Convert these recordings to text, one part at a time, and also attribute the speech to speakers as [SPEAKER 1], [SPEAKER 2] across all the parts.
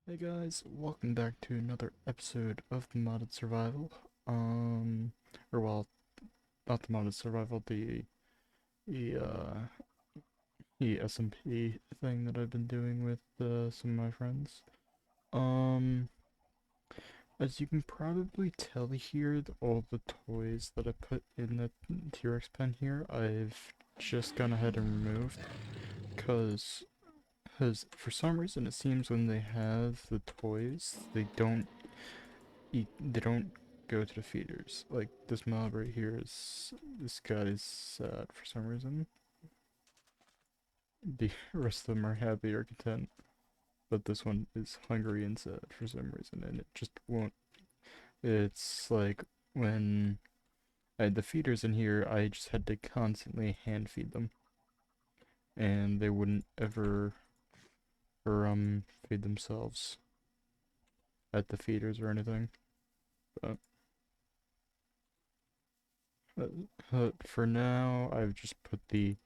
[SPEAKER 1] Hey guys, welcome back to another episode of the Modded Survival. Or well, not the Modded Survival, the the SMP thing that I've been doing with some of my friends. Um, as you can probably tell here, all the toys that I put in the T-Rex pen here, I've just gone ahead and removed, cause, cause for some reason it seems when they have the toys, they don't go to the feeders. Like this mob right here is this guy is sad for some reason. The rest of them are happy or content, but this one is hungry and sad for some reason, and it just won't. It's like when I had the feeders in here, I just had to constantly hand feed them, and they wouldn't ever or feed themselves at the feeders or anything. But uh, for now, I've just put the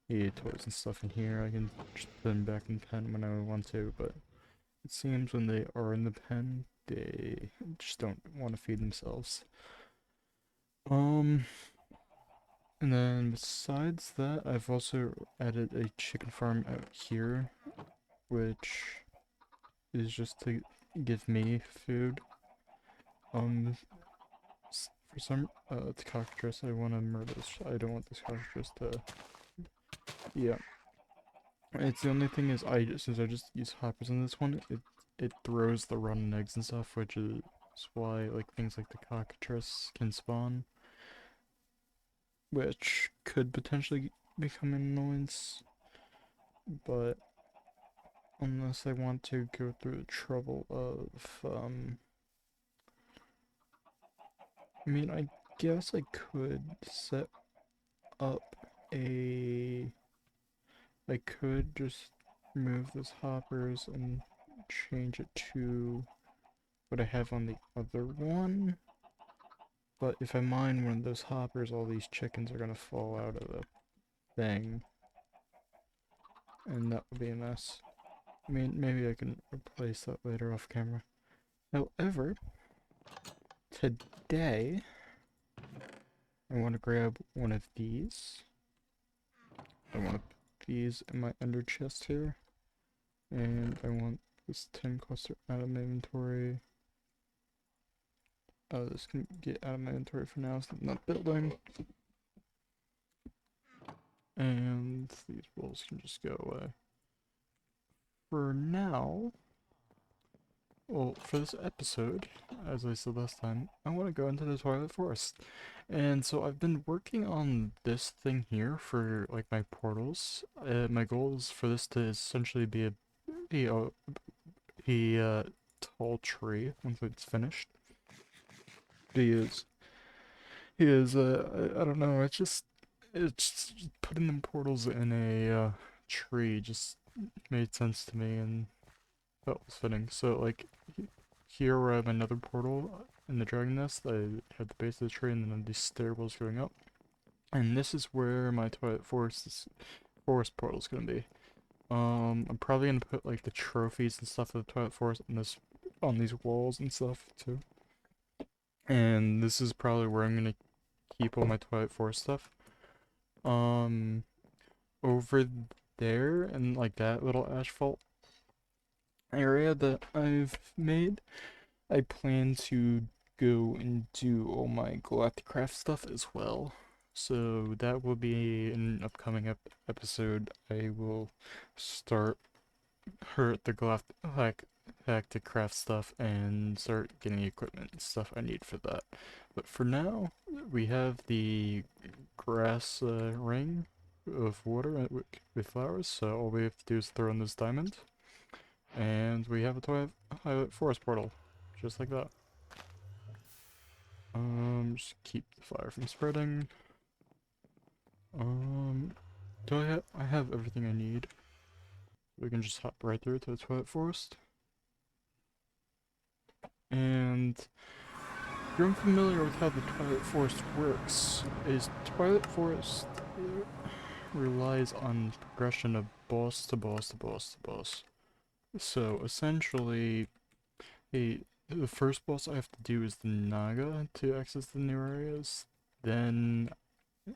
[SPEAKER 1] toys and stuff in here. I can just put them back in the pen when I want to, but it seems when they are in the pen, they just don't want to feed themselves. Um, and then besides that, I've also added a chicken farm out here, which is just to give me food. Um, for some, it's cockatrice. I want to murder this. I don't want this cockatrice to. Yeah. It's the only thing is since I just use hoppers on this one, it throws the rotten eggs and stuff, which is why like things like the cockatrice can spawn, which could potentially become an annoyance, but unless I want to go through the trouble of I mean I guess I could set up a I could just remove those hoppers and change it to what I have on the other one. But if I mine one of those hoppers, all these chickens are gonna fall out of the thing, and that would be a mess. I mean, maybe I can replace that later off camera. However, today, I want to grab one of these. I want to put these in my under chest here, and I want this tin cluster out of my inventory. This can get out of my inventory for now, so I'm not building. And these walls can just go away. For now, well, for this episode, as I said last time, I want to go into the Twilight Forest. And so I've been working on this thing here for, like, my portals. My goal is for this to essentially be a, a tall tree once it's finished. Because, I don't know, it's just putting them portals in a, tree just made sense to me, and that was fitting. So, like, here where I have another portal in the dragon nest, I have the base of the tree and then these stairwells going up. And this is where my Twilight Forest portal is gonna be. I'm probably gonna put like the trophies and stuff of the Twilight Forest on these walls and stuff too. And this is probably where I'm gonna keep all my Twilight Forest stuff. Um, over there and like that little asphalt area that I've made, I plan to go and do all my Galacticraft stuff as well. So that will be an upcoming episode. I will start the Galacticraft stuff and start getting equipment and stuff I need for that. But for now, we have the grass ring of water with flowers, so all we have to do is throw in this diamond, and we have a Twilight Forest portal, just like that. Just keep the fire from spreading. Um, I have everything I need. We can just hop right through to the Twilight Forest. And if you're unfamiliar with how the Twilight Forest works, is Twilight Forest relies on progression of boss to boss to boss to boss. So essentially, the first boss I have to do is the Naga to access the new areas. Then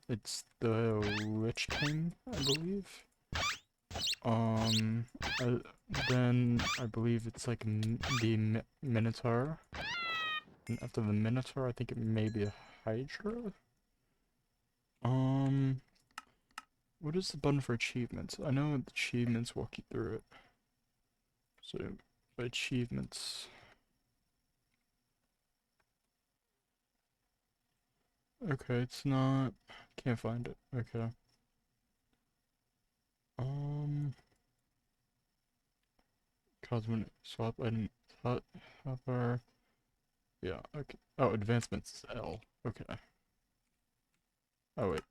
[SPEAKER 1] it's the Lich King, I believe. Um, uh, then I believe it's like the Minotaur. And after the Minotaur, I think it may be a Hydra. Um, what is the button for achievements? I know the achievements walk you through it. So, achievements. Okay, it's not. Can't find it. Okay. Um, cosmetic swap item. Hopper. Yeah. Okay. Oh, advancements is L. Okay. Oh wait,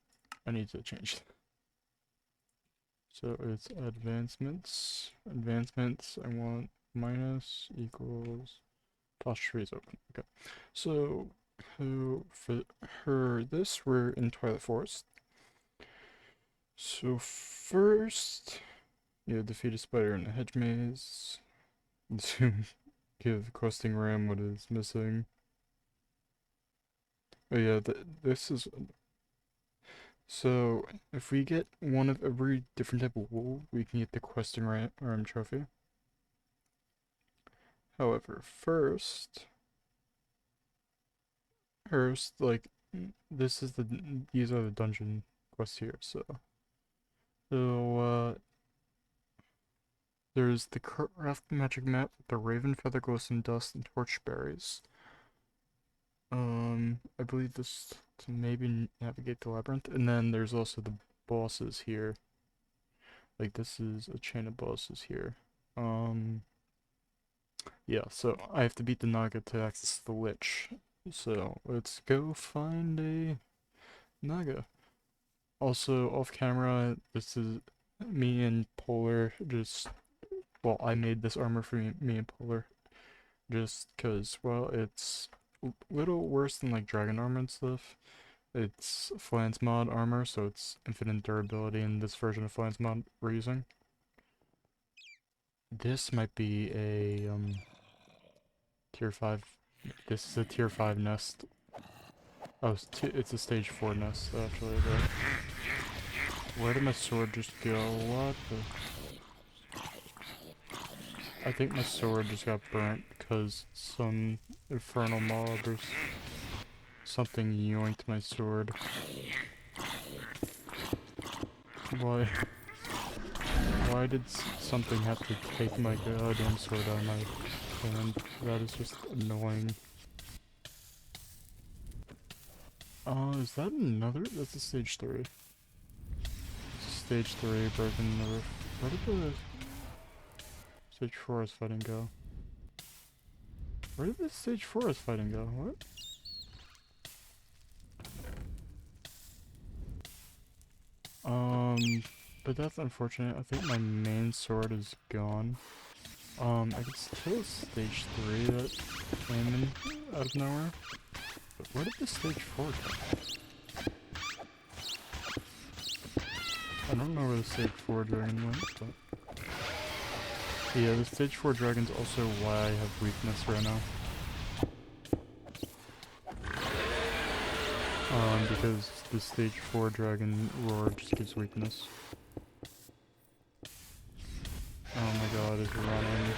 [SPEAKER 1] I need to change. So it's advancements. Advancements. I want minus equals. Posture is open. Okay. So, for her this, we're in Twilight Forest. So first, you defeat a spider in a hedge maze. To give questing ram what is missing. Oh yeah, this is... So, if we get one of every different type of wool, we can get the questing ram trophy. However, first, like, these are the dungeon quests here, so, there's the craft magic map, the raven feather, glowstone dust, and torch berries. I believe this to maybe navigate the labyrinth, and then there's also the bosses here. Like this is a chain of bosses here. Yeah, so I have to beat the Naga to access the Lich. So let's go find a Naga. Also, off camera, this is me and Polar just, well, I made this armor for me and Polar just cause, well, it's a little worse than like dragon armor and stuff. It's Flans mod armor, so it's infinite durability in this version of Flans mod we're using. This might be a tier 5. This is a tier 5 nest. Oh, it's a stage 4 nest actually. Where did my sword just go? What the? I think my sword just got burnt because some infernal mob or something yoinked my sword. Why? Why did something have to take my goddamn sword out of my hand? That is just annoying. Is that another? That's a stage 3. It's a stage 3 broken in the roof. Where did the stage 4 is fighting go? Where did the stage 4 is fighting go? What? But that's unfortunate. I think my main sword is gone. I could kill stage 3 that came in out of nowhere. But where did the stage 4 go? I don't know where the stage 4 dragon went, but... Yeah, the stage 4 dragon's also why I have weakness right now. Because the stage 4 dragon roar just gives weakness. Oh my god, it's running.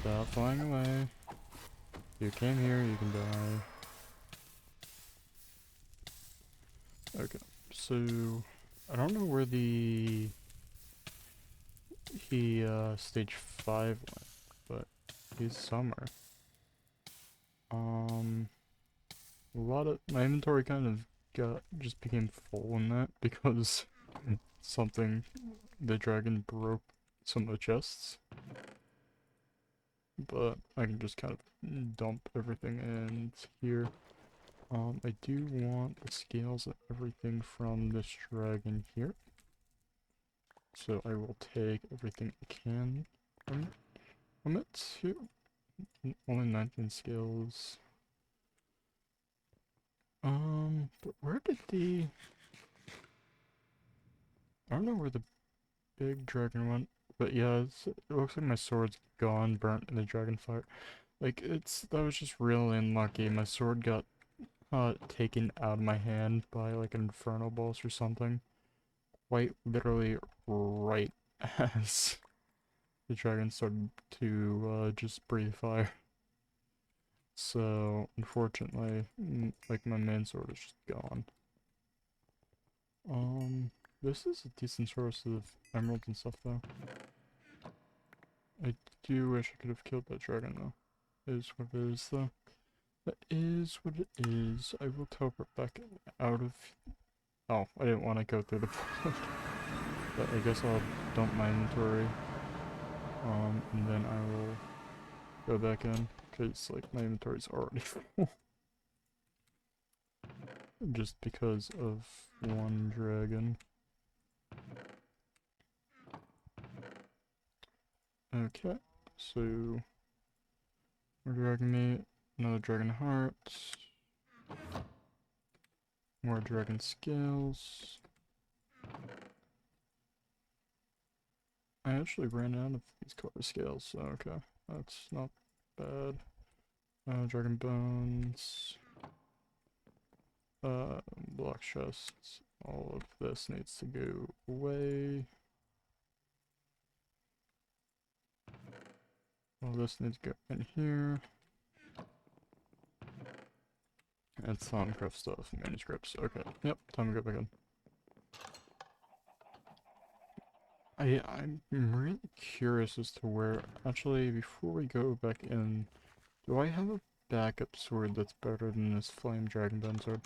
[SPEAKER 1] Stop flying away. You came here, you can die. Okay, so... I don't know where stage 5 went, but he's somewhere. A lot of... My inventory kind of just became full in that because the dragon broke some of the chests. But I can just kind of dump everything in here. I do want the scales and everything from this dragon here. So I will take everything I can from it too. Only 19 scales. But where did I don't know where the big dragon one. But yeah, it looks like my sword's gone, burnt in the dragon fire. Like, that was just really unlucky. My sword got, taken out of my hand by, like, an infernal boss or something. Quite literally right as the dragon started to, just breathe fire. So, unfortunately, like, my main sword is just gone. This is a decent source of emeralds and stuff, though. I do wish I could have killed that dragon, though. It is what it is, though. That is what it is. I will teleport back out of... Oh, I didn't want to go through the portal. But I guess I'll dump my inventory. And then I will go back in. Because, like, my inventory's already full. Just because of one dragon. Okay, so... more dragon meat, another dragon heart, more dragon scales. I actually ran out of these color scales, so okay, that's not bad. Dragon bones, block chests, all of this needs to go away. All this needs to go in here. And Thaumcraft stuff, manuscripts, okay, yep, time to go back in. I'm really curious as to where, actually, before we go back in, do I have a backup sword that's better than this Flame Dragonbone sword?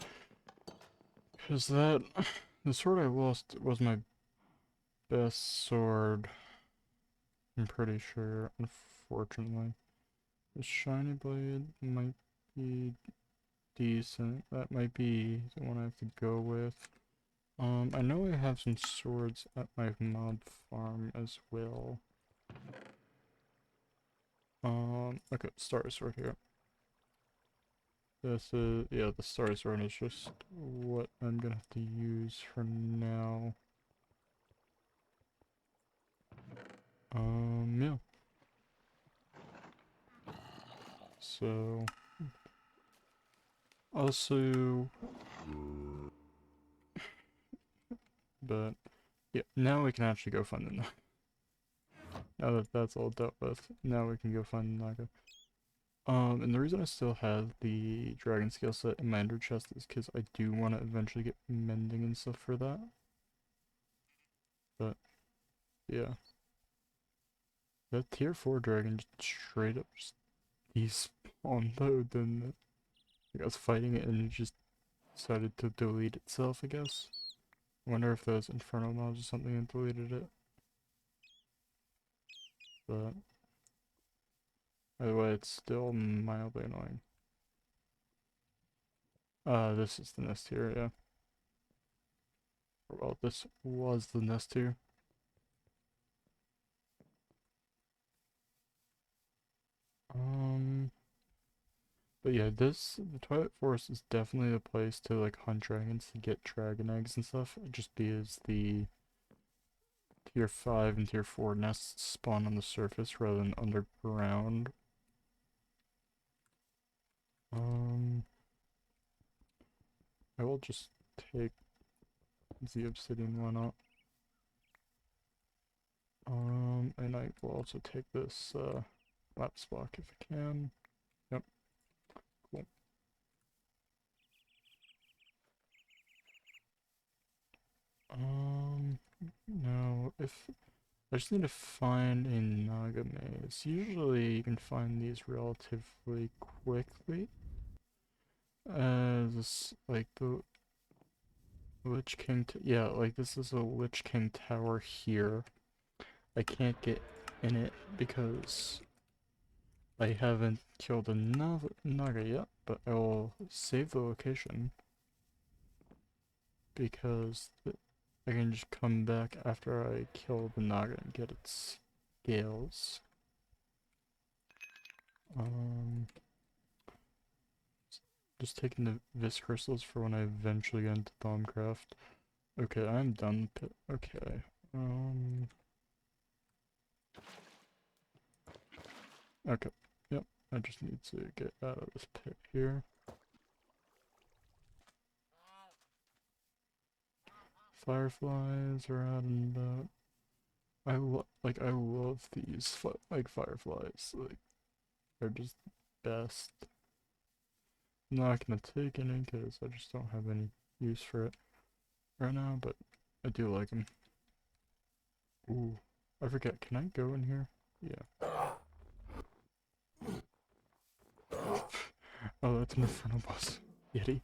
[SPEAKER 1] Because the sword I lost was my best sword, I'm pretty sure, unfortunately. The Shiny Blade might be decent, that might be the one I have to go with. I know I have some swords at my mod farm as well. Okay, Star Sword here. This is, yeah, the Star Sword is just what I'm gonna have to use for now. Yeah. So, also, but, yeah, now we can actually go find the Naga. Now that that's all dealt with, now we can go find the Naga. And the reason I still have the dragon scale set in my ender chest is because I do want to eventually get mending and stuff for that. But, yeah. That tier 4 dragon just straight up just despawned though, didn't it? Like I was fighting it and it just decided to delete itself, I guess. I wonder if those infernal mobs or something that deleted it. But, by the way, it's still mildly annoying. This is the nest here, yeah. Well, this was the nest here. But yeah, the Twilight Forest is definitely the place to like hunt dragons to get dragon eggs and stuff. Just because the tier 5 and tier 4 nests spawn on the surface rather than underground. I will just take the obsidian one up. And I will also take this, lapis block if I can. Yep, cool. No, I just need to find a Naga maze. Usually you can find these relatively quickly. This, like the Lich King, yeah, like this is a Lich King tower here. I can't get in it because I haven't killed a Naga yet, but I will save the location because I can just come back after I kill the Naga and get its scales. Just taking the Vis crystals for when I eventually get into Thaumcraft. Okay, I'm done. Okay. Okay. Yep. I just need to get out of this pit here. Fireflies are out and about. I love these fireflies. Like they're just best. I'm not gonna take any because I just don't have any use for it right now, but I do like them. Ooh, I forget. Can I go in here? Yeah. Oh, that's an infernal boss. Yeti.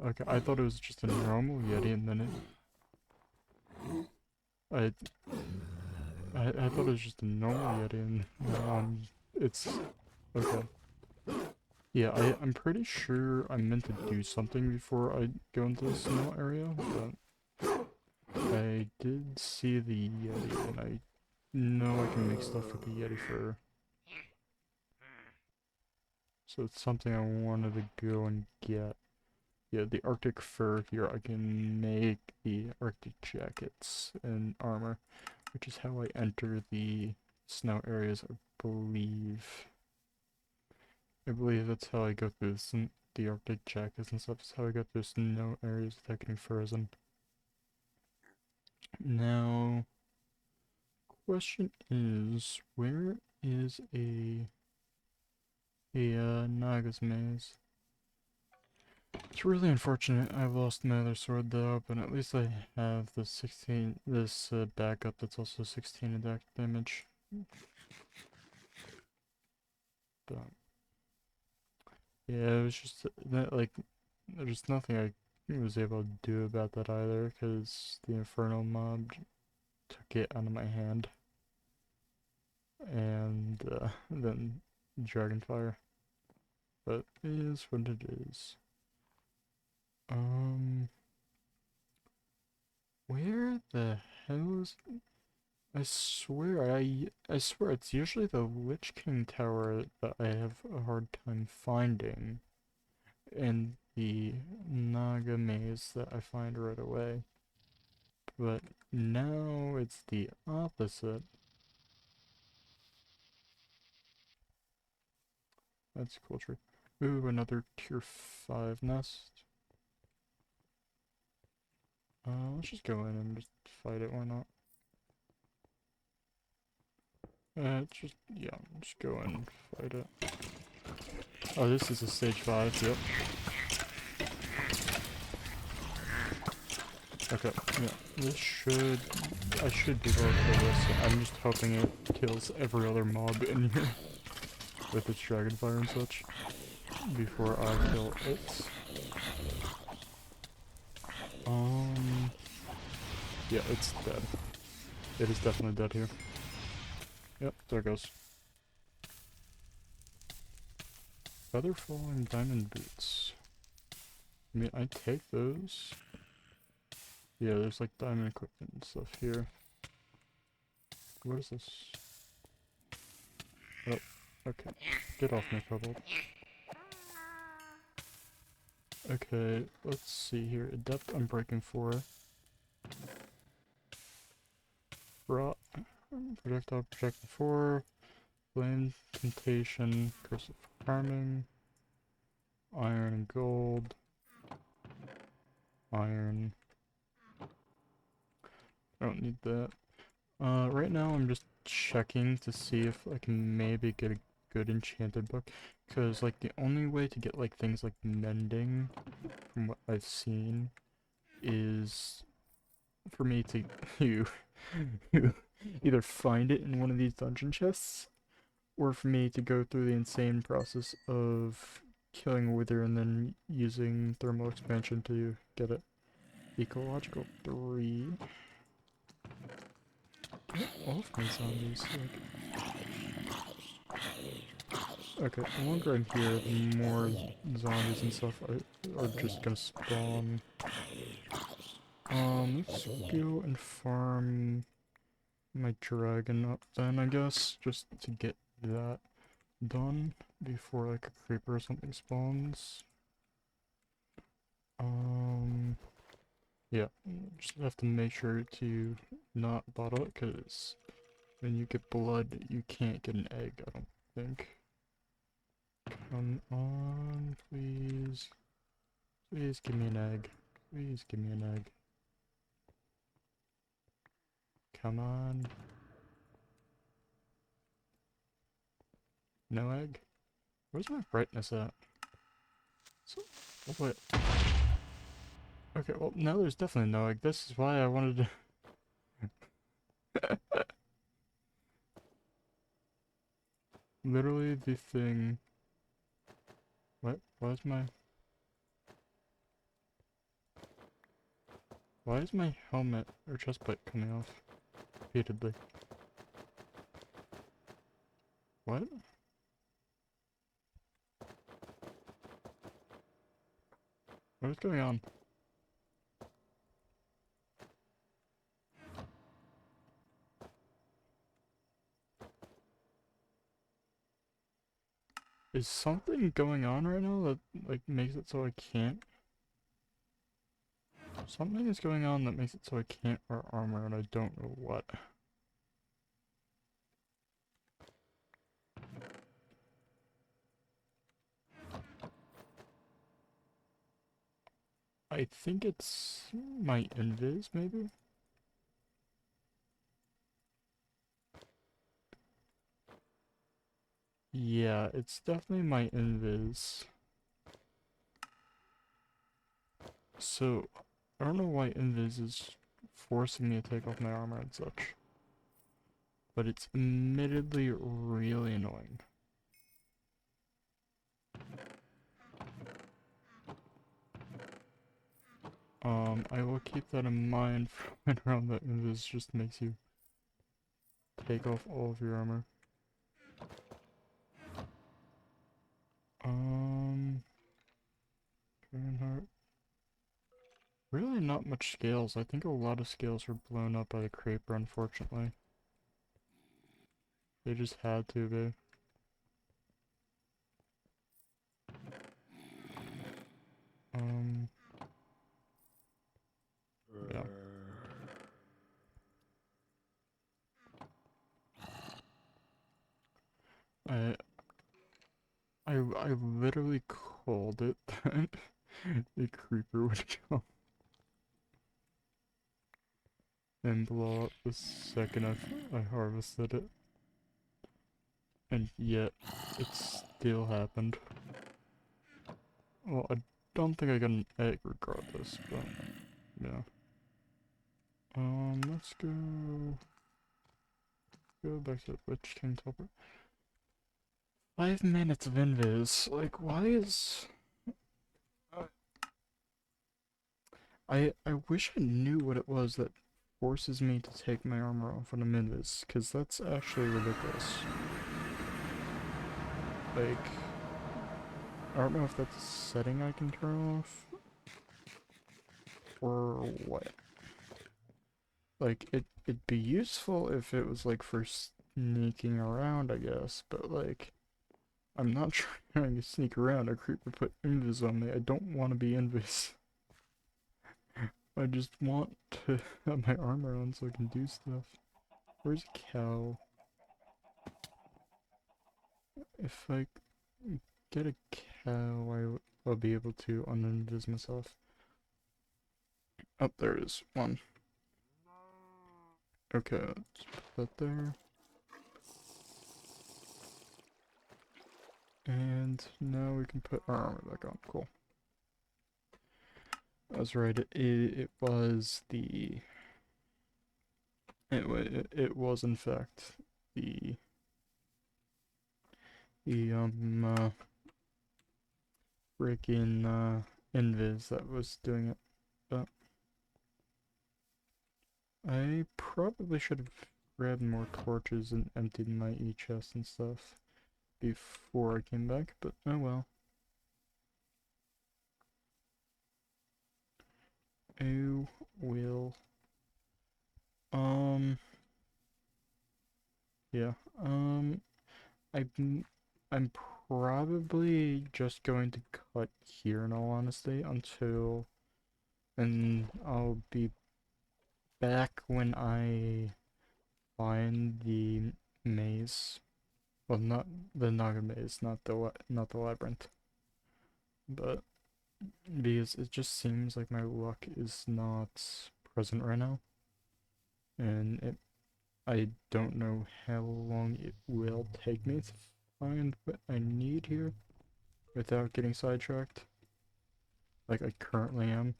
[SPEAKER 1] Okay, I thought it was just a normal Yeti, and then I I thought it was just a normal Yeti, and it's okay. Yeah, I'm pretty sure I meant to do something before I go into the snow area, but I did see the Yeti, and I know I can make stuff with the Yeti fur. So it's something I wanted to go and get. Yeah, the Arctic fur here, I can make the Arctic jackets and armor, which is how I enter the snow areas, I believe. I believe that's how I go through the Arctic jackets and stuff. That's how I go through snow areas without getting frozen. Now, question is, where is a Naga's maze? It's really unfortunate I've lost my other sword though, but at least I have the 16, this backup that's also 16 attack damage. But yeah, it was just that like there's nothing I was able to do about that either, because the infernal mob took it out of my hand, and then dragonfire. But it is what it is. Where the hell is? I swear it's usually the Lich King tower that I have a hard time finding, and the Naga maze that I find right away. But now it's the opposite. That's cool tree. Ooh, another tier 5 nest. Let's just go in and just fight it, why not? Yeah, just go in and fight it. Oh, this is a stage 5, yep. Okay, yeah, I should be able to kill this. I'm just hoping it kills every other mob in here with its dragonfire and such before I kill it. Yeah, it's dead. It is definitely dead here. Yep, there it goes. Feather falling diamond boots. I mean, I take those. Yeah, there's like diamond equipment and stuff here. What is this? Oh, okay. Get off me, kobold. Okay, let's see here. Adept Unbreaking 4. Rot. Projectile Projecting 4. Flame Temptation. Curse of Harming. Iron and Gold. Iron. I don't need that. Right now I'm just checking to see if I can maybe get a good enchanted book. Because, like, the only way to get, like, things like mending, from what I've seen, is for me to either find it in one of these dungeon chests, or for me to go through the insane process of killing Wither and then using thermal expansion to get it. Ecological 3. Get off my zombies. Okay, the longer I'm here, the more zombies and stuff are just gonna spawn. Let's go and farm my dragon up then, I guess, just to get that done before like a creeper or something spawns. Yeah, just have to make sure to not bottle it, because when you get blood, you can't get an egg, I don't think. Come on, please. Please give me an egg. Please give me an egg. Come on. No egg? Where's my brightness at? So, what? Okay, well, now there's definitely no egg. This is why I wanted to... Literally the thing... What? Why is my helmet or chestplate coming off repeatedly? What? What is going on? Is something going on right now that, like, makes it so I can't? Something is going on that makes it so I can't wear armor, and I don't know what. I think it's my invis, maybe? Yeah, it's definitely my invis. So, I don't know why invis is forcing me to take off my armor and such. But it's admittedly really annoying. I will keep that in mind for when around that invis just makes you take off all of your armor. Dragonheart. Really not much scales. I think a lot of scales were blown up by the creeper, unfortunately. They just had to be. Yeah. I I literally called it that the creeper would come and blow up the second I harvested it. And yet, it still happened. Well, I don't think I got an egg regardless, but yeah. Let's go back to Lich King Topper. 5 minutes of invis. Like, why is... I wish I knew what it was that forces me to take my armor off when I'm invis, because that's actually ridiculous. Like, I don't know if that's a setting I can turn off, or what. Like, it'd be useful if it was, like, for sneaking around, I guess, but, like, I'm not trying to sneak around. A creeper put invis on me. I don't want to be invis. I just want to have my armor on so I can do stuff. Where's a cow? If I get a cow, I'll be able to uninvis myself. Oh, there is one. Okay, let's put that there. And now we can put our armor back on. Cool. I was right. It was the... It was in fact the freaking invis that was doing it. But I probably should have grabbed more torches and emptied my e-chest and stuff before I came back, but oh well. Oh well. Yeah. I'm probably just going to cut here in all honesty until, and I'll be back when I find the maze. Well, not the Naga maze, not the labyrinth, but because it just seems like my luck is not present right now, and I don't know how long it will take me to find what I need here without getting sidetracked, like I currently am.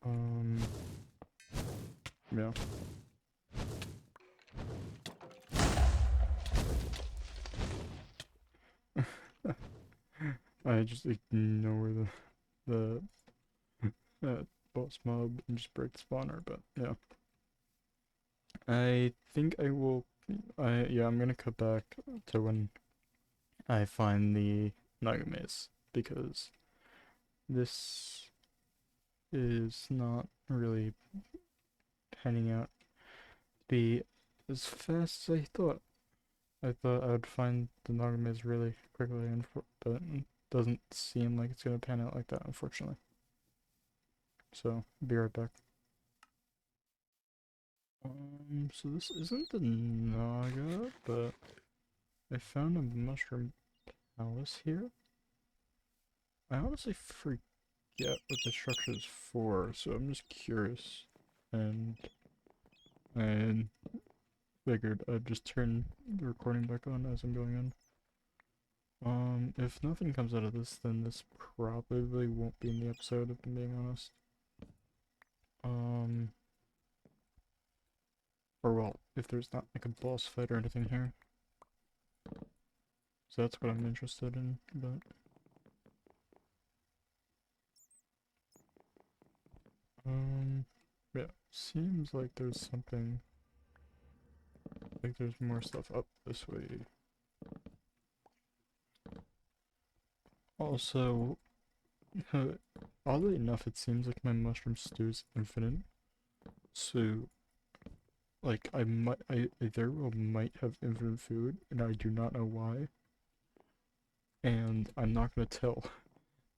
[SPEAKER 1] Um, yeah. I just ignore the boss mob and just break the spawner, but yeah. I think I will, yeah, I'm gonna cut back to when I find the Naga maze, because this is not really panning out to be as fast as I thought. I thought I would find the Naga maze really quickly, but it doesn't seem like it's gonna pan out like that, unfortunately. So, be right back. So this isn't the Naga, but I found a mushroom palace here. I honestly forget what the structure is for, so I'm just curious. And I figured I'd just turn the recording back on as I'm going in. If nothing comes out of this, then this probably won't be in the episode, if I'm being honest. Um, or well, if there's not like a boss fight or anything here. So that's what I'm interested in, but... yeah, seems like there's something, like there's more stuff up this way. Also, oddly enough, it seems like my mushroom stew is infinite. So, like, I very well might have infinite food, and I do not know why. And I'm not gonna tell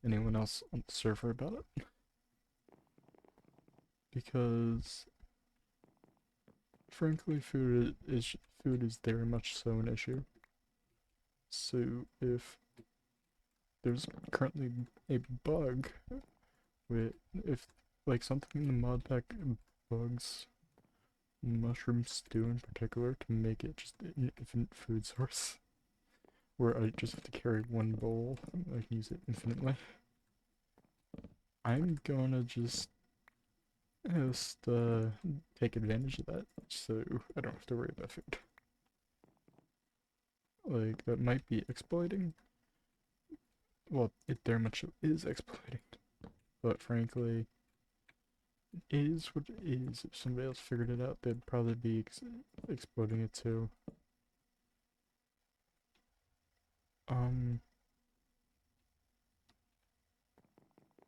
[SPEAKER 1] anyone else on the server about it. Because, frankly, food is very much so an issue. So, if there's currently a bug with, if, like, something in the mod pack bugs mushroom stew in particular to make it just an infinite food source, where I just have to carry one bowl and I can use it infinitely. I'm gonna just take advantage of that so I don't have to worry about food. Like, that might be exploiting. Well, it very much is exploiting. But frankly, it is what it is. If somebody else figured it out, they'd probably be exploiting it too. Um,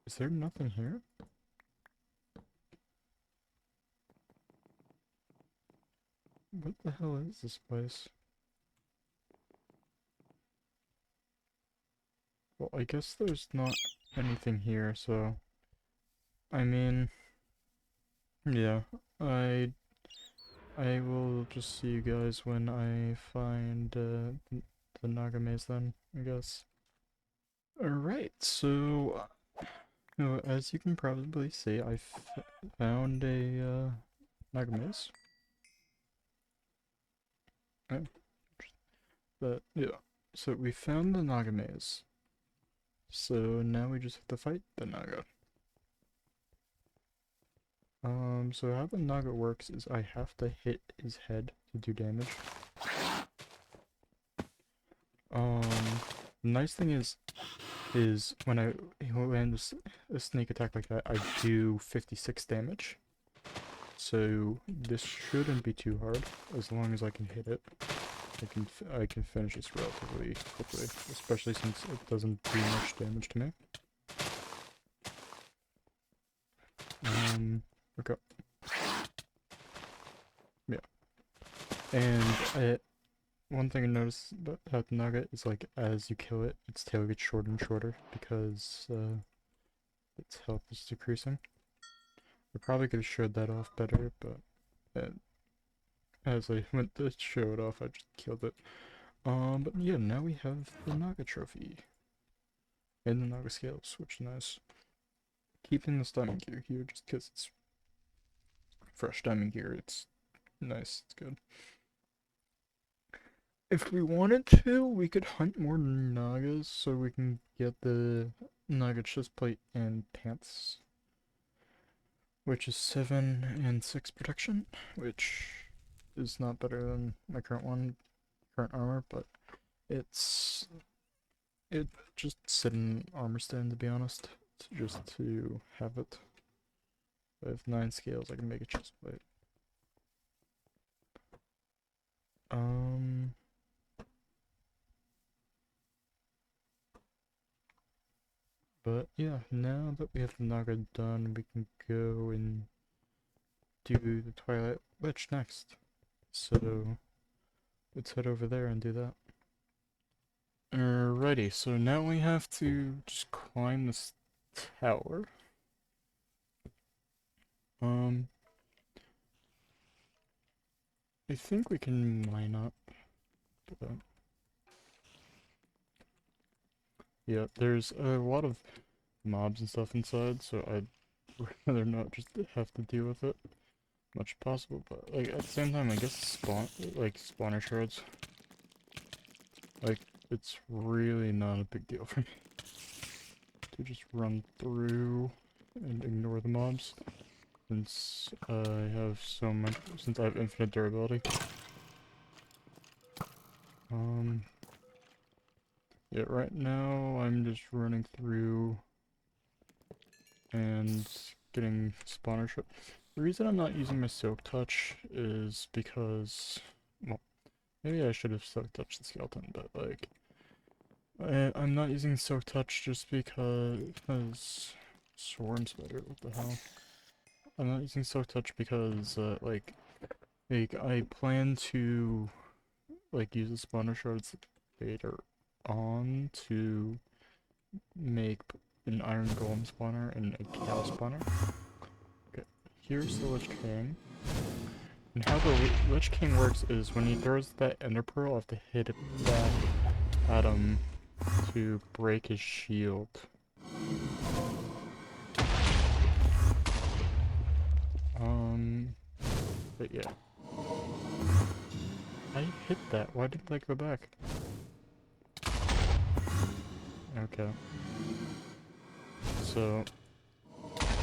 [SPEAKER 1] is there nothing here? What the hell is this place? Well, I guess there's not anything here, so... I mean... Yeah, I will just see you guys when I find the Naga maze then, I guess. Alright, so... as you can probably see, I found a Naga maze. Oh, but, yeah. So we found the Naga maze. So now we just have to fight the Naga. So how the Naga works is I have to hit his head to do damage. The nice thing is when I land a snake attack like that, I do 56 damage. So this shouldn't be too hard as long as I can hit it. I can finish this relatively quickly, especially since it doesn't do much damage to me. Okay. Yeah. And one thing I noticed about the Naga is, like, as you kill it, its tail gets shorter and shorter because its health is decreasing. I probably could have showed that off better, but as I went to show it off, I just killed it. But yeah, now we have the Naga trophy. And the Naga scales, which is nice. Keeping this diamond gear here just because it's fresh diamond gear, it's nice, it's good. If we wanted to, we could hunt more Nagas so we can get the Naga chestplate and pants. Which is 7 and 6 protection, which is not better than my current armor, but it just sit in armor stand to be honest, just to have it. With 9 scales I can make a chestplate. But yeah, now that we have the Naga done, we can go and do the Twilight Lich next. So let's head over there and do that. Alrighty, so now we have to just climb this tower. I think we can mine up. But yeah, there's a lot of mobs and stuff inside, so I'd rather not just have to deal with it much as possible. But like at the same time, I guess spawner shards. Like it's really not a big deal for me to just run through and ignore the mobs. Since I have infinite durability. Yeah, right now I'm just running through and getting spawner shot. The reason I'm not using my silk touch is because, well, maybe I should have silk touched the skeleton, but like, I'm not using silk touch just because swarm spider, what the hell? I'm not using silk touch because like I plan to like use the spawner shards later on to make an iron golem spawner and a cow spawner. Okay, here's the Lich King. And how the Lich King works is when he throws that ender pearl, I have to hit it back at him to break his shield. But yeah. I hit that, why didn't I go back? Okay. So,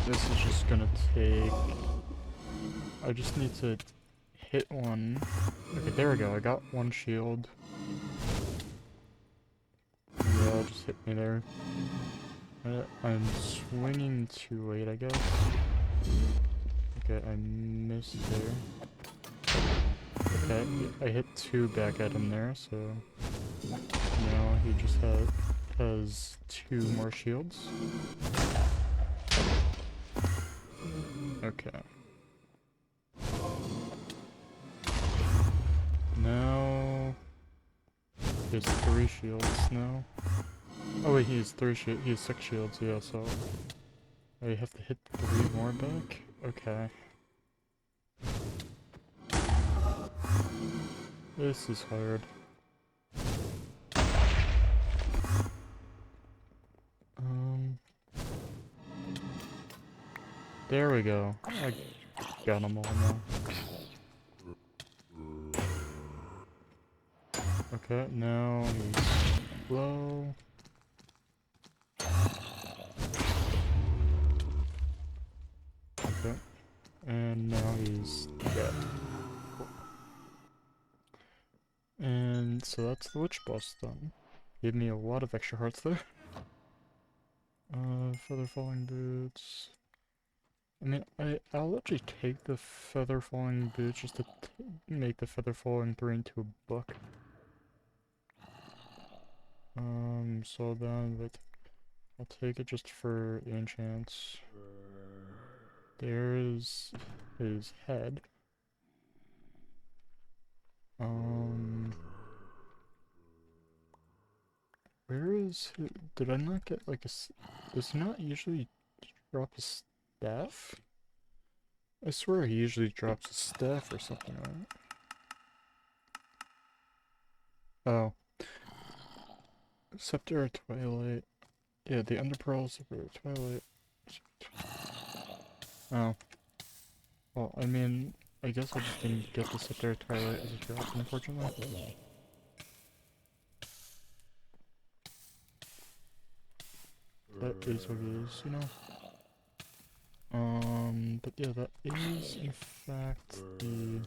[SPEAKER 1] this is just gonna take... I just need to hit one. Okay, there we go, I got one shield. Yeah, just hit me there. I'm swinging too late, I guess. Okay, I missed there. Okay, I hit 2 back at him there, so now he just has 2 more shields. Okay. Now he has 3 shields now. Oh wait, he has 6 shields, yeah, so I have to hit 3 more back? Okay. This is hard. There we go. I got them all now. Okay, now he's low. Okay. And now he's dead. Cool. And so that's the Lich boss done. Gave me a lot of extra hearts there. Feather falling boots. I mean, I'll actually take the feather falling boots just to make the feather falling 3 into a book. So then, but I'll take it just for enchants. There's his head. Where is he? Did I not get like does he not usually drop a staff? I swear he usually drops a staff or something, right? Oh. Scepter Twilight. Yeah, the Ender Pearls for Twilight. Oh. Well, I mean, I guess I just didn't get the Scepter Twilight as a drop, unfortunately. That is what it is, you know? But yeah, that is, in fact, the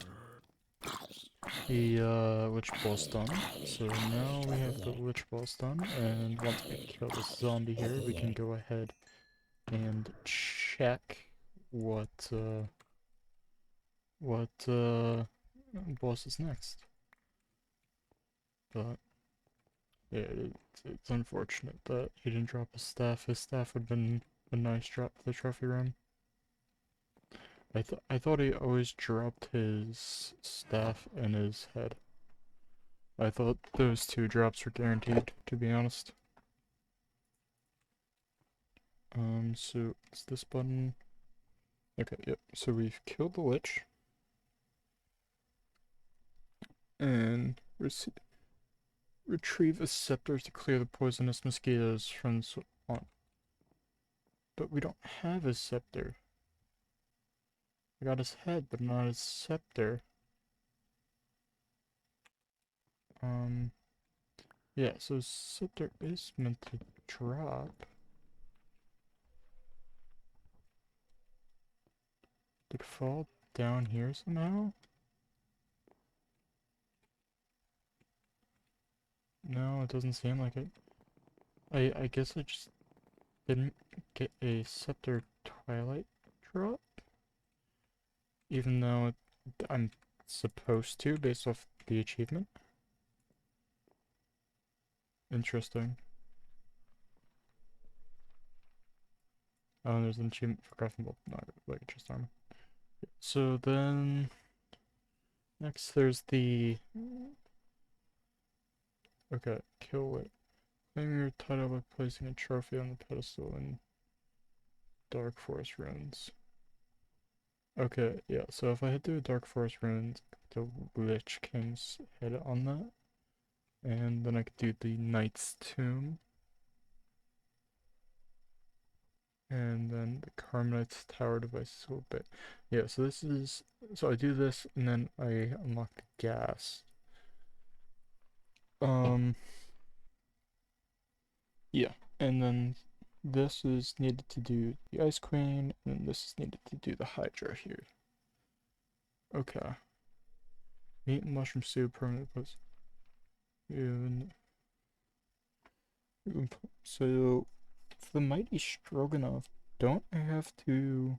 [SPEAKER 1] Lich Boss done. So now we have the Lich Boss done, and once we kill this zombie here, we can go ahead and check what, boss is next. But, yeah, it's unfortunate that he didn't drop his staff. His staff would have been a nice drop for the trophy room. I thought he always dropped his staff and his head. I thought those two drops were guaranteed, to be honest. So it's this button. Okay, yep. So we've killed the Lich. And retrieve a scepter to clear the poisonous mosquitoes from the swamp. But we don't have a scepter. I got his head, but not his scepter. Yeah, so scepter is meant to drop. Did it fall down here somehow? No, it doesn't seem like it. I guess I just didn't get a Scepter Twilight drop, even though I'm supposed to based off the achievement. Interesting. Oh, and there's an achievement for crafting both not like just armor. So then next there's the okay, kill it. Claim your title by placing a trophy on the pedestal in Dark Forest ruins. Okay, yeah, so if I hit the Dark Forest ruins, the Lich King's head on that. And then I could do the Knight's Tomb. And then the Carmelite's Tower device a little bit. Yeah, so this is... So I do this, and then I unlock the gas. Yeah, and then this is needed to do the Ice Queen, and this is needed to do the Hydra here. Okay. Meat and mushroom stew, permanent post. So, for the Mighty Stroganoff, don't I have to...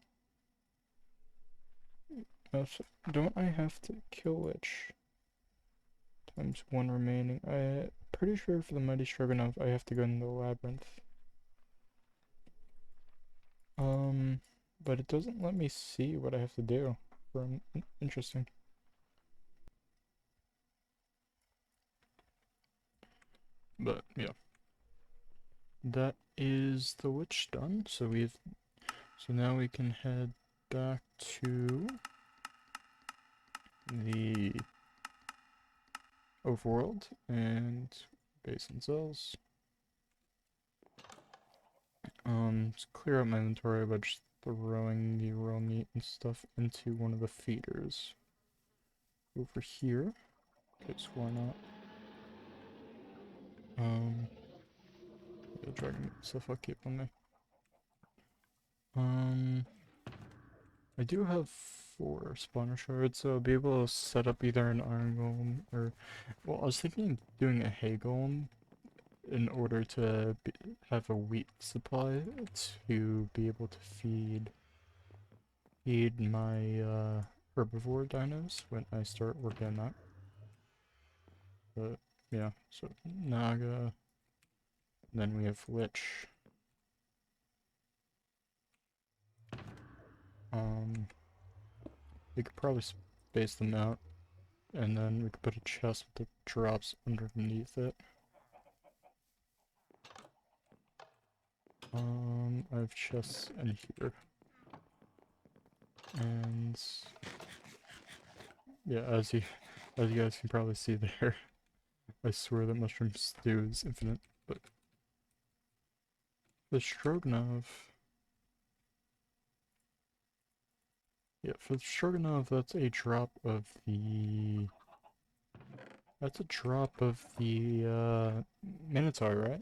[SPEAKER 1] don't I have to kill Lich? Times one remaining. I'm pretty sure for the Mighty Stroganoff, I have to go in the labyrinth. But it doesn't let me see what I have to do. Interesting. But yeah, that is the Lich done. So now we can head back to the overworld and base and cells. Just clear out my inventory by just throwing the raw meat and stuff into one of the feeders. Over here. Okay, so why not? The dragon stuff I'll keep on me. I do have 4 spawner shards, so I'll be able to set up either an iron golem or... Well, I was thinking of doing a hay golem in order to have a wheat supply to be able to feed my herbivore dinos when I start working on that. But yeah, so Naga, then we have Lich. We could probably space them out, and then we could put a chest with the drops underneath it. I have chests in here. And yeah, as you guys can probably see there, I swear that mushroom stew is infinite, but the stroganoff... Yeah, for the stroganoff, that's a drop of the... That's a drop of the, Minotaur, right?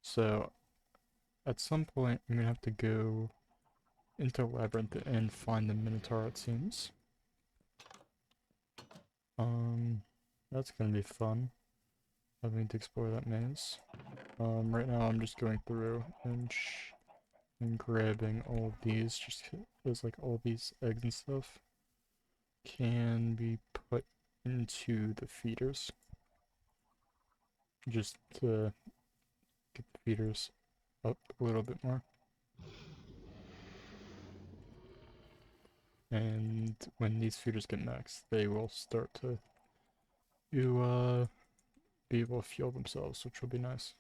[SPEAKER 1] So, at some point, I'm gonna have to go into a labyrinth and find the Minotaur, it seems. That's gonna be fun, having to explore that maze. Right now I'm just going through and grabbing all of these, just because, like, all these eggs and stuff can be put into the feeders, just to get the feeders up a little bit more. And when these feeders get maxed, they will start to be able to fuel themselves, which will be nice.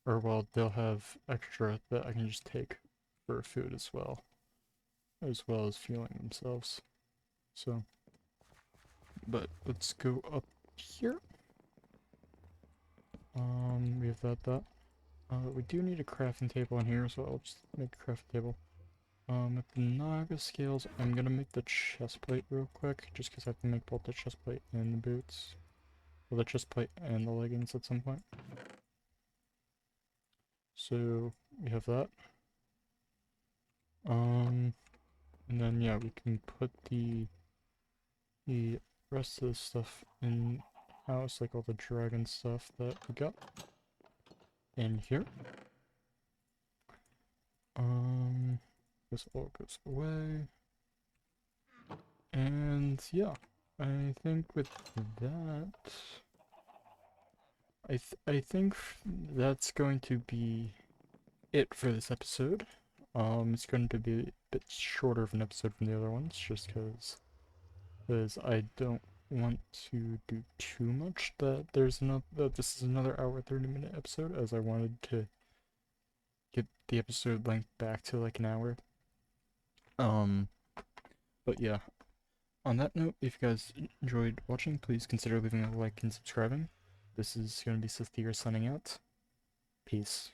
[SPEAKER 1] Or, well, they'll have extra that I can just take for food as well as fueling themselves. So, but let's go up here. We have that. We do need a crafting table in here, so I'll just make a crafting table. With the Naga scales, I'm gonna make the chest plate real quick, just because I have to make both the chest plate and the boots. Well, the chest plate and the leggings at some point. So, we have that. And then, yeah, we can put the rest of the stuff in house, like all the dragon stuff that we got in here. This all goes away. And yeah, I think with that, I think that's going to be it for this episode. It's going to be a bit shorter of an episode from the other ones, just because I don't want to do too much. That this is another hour 30-minute episode, as I wanted to get the episode length back to like an hour. But yeah. On that note, if you guys enjoyed watching, please consider leaving a like and subscribing. This is going to be Thidiots signing out. Peace.